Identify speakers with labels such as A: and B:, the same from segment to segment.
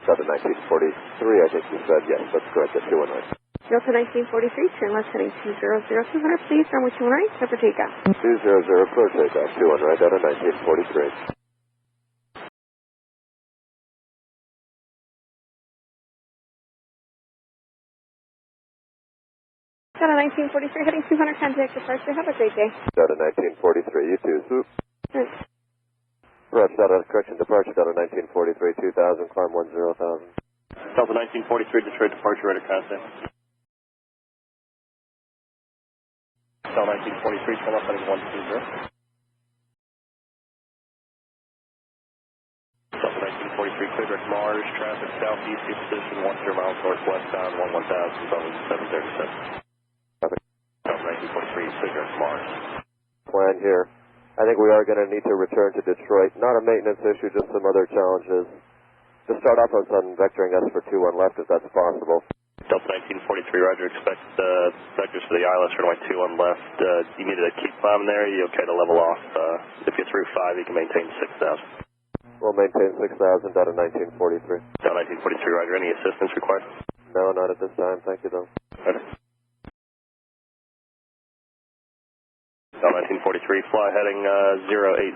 A: Delta 1943, I think you said, yes, that's correct, at 21 right.
B: Delta 1943, turn left heading 200, 200, please, runway 21 right, clear for takeoff.
A: 200, clear takeoff, 21 right, Delta 1943.
B: Delta 1943, heading 200, contact departure, have a great day.
A: Delta 1943, you too, swoop.
B: Thanks.
A: Correct, Delta, correction, departure, Delta 1943, 2000, climb 10,000.
C: Delta 1943, Detroit departure, ready to contact. Delta 1943, turn left heading 120. Delta 1943, clear direct Mars, traffic southeast, position 10 miles northwest, down 11,000, Boeing 737.
A: Copy.
C: Delta 1943, clear direct Mars.
A: Plan here. I think we are going to need to return to Detroit. Not a maintenance issue, just some other challenges. To start off on vectoring us for 21 left, if that's possible.
C: Delta 1943, roger, expect vectors for the ILS runway 21 left. You needed a keep bomb there, you okay to level off? If you're through 5, you can maintain 6,000.
A: We'll maintain 6,000, Delta 1943.
C: Delta 1943, roger, any assistance required?
A: No, not at this time, thank you though.
C: Okay. Delta 1943, fly heading 080.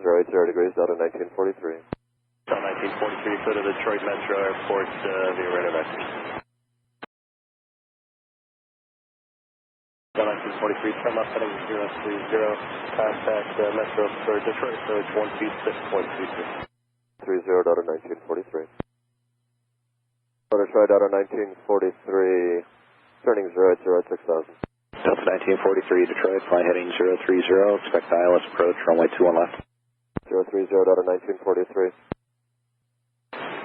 A: 080 degrees, Delta 1943.
C: Delta 1943, clear to Detroit Metro Airport via radar vectors. Delta 1943, turn left heading 030, contact Metro for Detroit approach 126.22.
A: 30, Delta 1943. Detroit, Delta 1943, turning 080 at 6,000.
C: Delta 1943, Detroit, fly heading 030, expect ILS approach, runway 21 left.
A: 030, Delta 1943.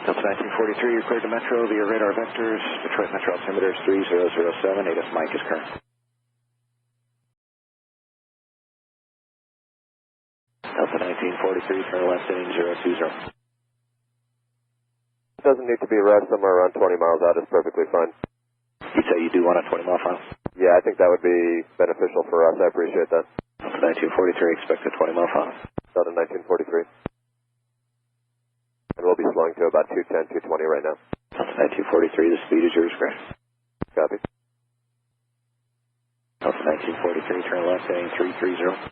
C: Delta 1943, you're cleared to Metro via radar vectors. Detroit Metro altimeter is 3007. ATC mic is current. Delta 1943, turn left heading 020.
A: It doesn't need to be right somewhere around 20 miles out. It's perfectly fine.
C: You say you do want a 20-mile file?
A: Yeah, I think that would be beneficial for us. I appreciate that.
C: Delta 1943, expect a 20-mile file.
A: Delta 1943. And we'll be slowing to about 210, 220 right now.
C: Delta 1943, the speed is yours, Greg.
A: Copy.
C: Delta 1943, turn left heading 330.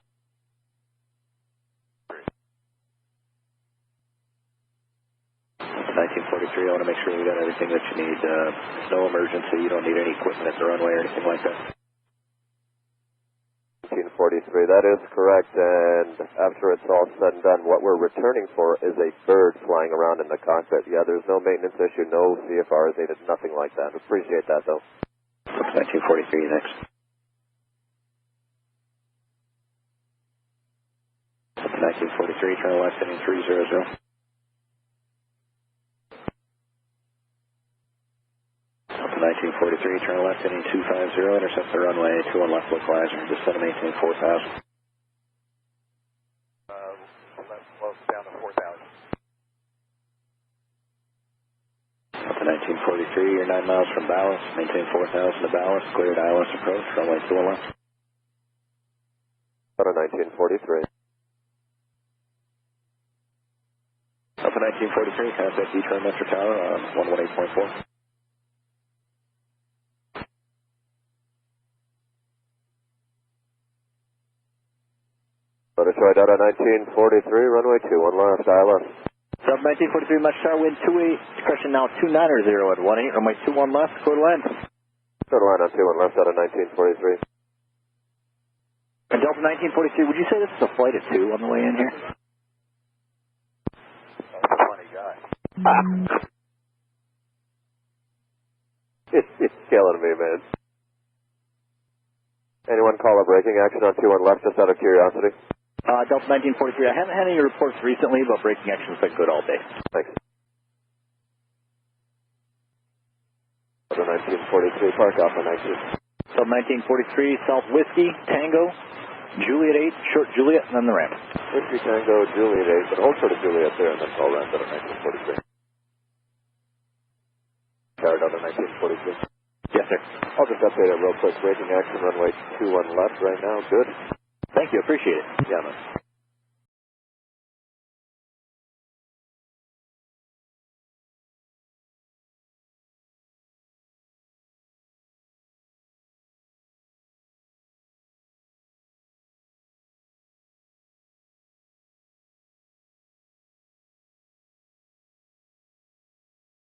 C: Delta 1943, I want to make sure we got everything that you need. No emergency, you don't need any equipment at the runway or anything like that.
A: 1943, that is correct, and after it's all said and done, what we're returning for is a bird flying around in the cockpit. Yeah, there's no maintenance issue, no CFRs needed, nothing like that. Appreciate that, though.
C: 1943, next. 1943, turn left heading 300. Delta 1943, turn left heading 250, intercept the runway 21 left localizer, descend to maintain 4,000.
A: Down to 4,000.
C: Delta 1943, you're 9 miles from ballast, maintain 4,000 to ballast, cleared ILS approach, runway 21 left.
A: Delta 1943.
C: Delta 1943, contact Detroit Metro Tower on 118.4.
A: Detroit, Delta 1943, runway 21 left, ILS.
C: Sub 1943, Metro Tower, wind 28, correction now 290 at 18, runway 21 left, quarter line.
A: Quarter line on 21 left, Delta 1943.
C: And Delta 1943, would you say this is a flight of 2 on the way in here?
A: Funny guy. He's killing me, man. Anyone call a braking action on 21 left, just out of curiosity?
C: Delta 1943, I haven't had any reports recently, but braking action's been good all day.
A: Thanks. Delta 1943, park Alpha 19.
C: Sub 1943, South Whiskey, Tango, Juliet 8, short Juliet, and then the ramp.
A: Whiskey Tango, Juliet 8, but hold short of Juliet there, and then call ramp Delta 1943. Tower Delta 1943.
C: Yes, sir.
A: I'll just update it real quick. Braking action, runway 21 left right now. Good.
C: Thank you, appreciate it.
A: Yeah, man.